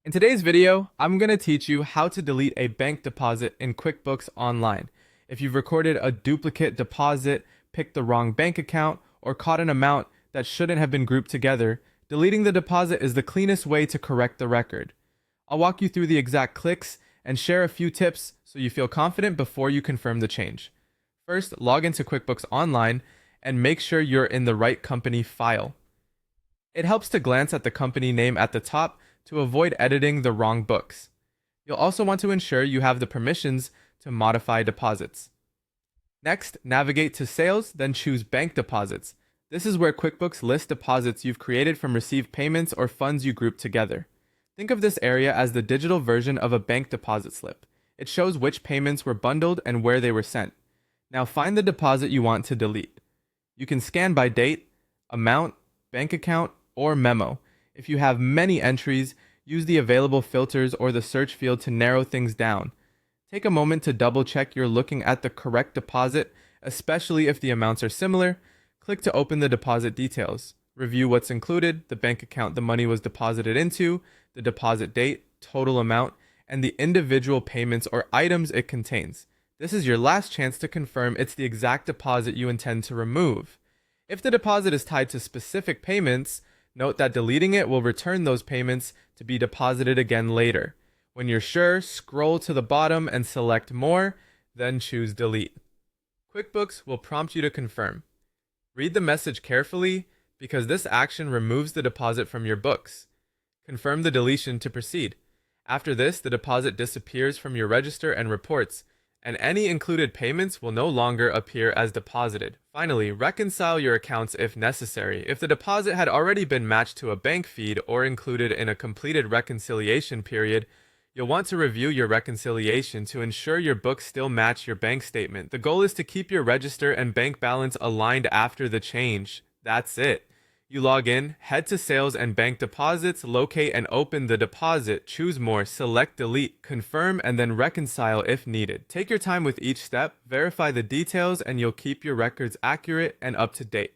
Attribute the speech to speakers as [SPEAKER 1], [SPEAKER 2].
[SPEAKER 1] In today's video, I'm going to teach you how to delete a bank deposit in QuickBooks Online. If you've recorded a duplicate deposit, picked the wrong bank account, or caught an amount that shouldn't have been grouped together, deleting the deposit is the cleanest way to correct the record. I'll walk you through the exact clicks and share a few tips so you feel confident before you confirm the change. First, log into QuickBooks Online and make sure you're in the right company file. It helps to glance at the company name at the top to avoid editing the wrong books. You'll also want to ensure you have the permissions to modify deposits. Next, navigate to Sales, then choose Bank Deposits. This is where QuickBooks lists deposits you've created from received payments or funds you group together. Think of this area as the digital version of a bank deposit slip. It shows which payments were bundled and where they were sent. Now find the deposit you want to delete. You can scan by date, amount, bank account, or memo. If you have many entries, use the available filters or the search field to narrow things down. Take a moment to double check you're looking at the correct deposit, especially if the amounts are similar. Click to open the deposit details. Review what's included, the bank account the money was deposited into, the deposit date, total amount, and the individual payments or items it contains. This is your last chance to confirm it's the exact deposit you intend to remove. If the deposit is tied to specific payments, note that deleting it will return those payments to be deposited again later. When you're sure, scroll to the bottom and select More, then choose Delete. QuickBooks will prompt you to confirm. Read the message carefully because this action removes the deposit from your books. Confirm the deletion to proceed. After this, the deposit disappears from your register and reports, and any included payments will no longer appear as deposited. Finally, reconcile your accounts if necessary. If the deposit had already been matched to a bank feed or included in a completed reconciliation period, you'll want to review your reconciliation to ensure your books still match your bank statement. The goal is to keep your register and bank balance aligned after the change. That's it. You log in, head to Sales and Bank Deposits, locate and open the deposit, choose More, select Delete, confirm, and then reconcile if needed. Take your time with each step, verify the details, and you'll keep your records accurate and up to date.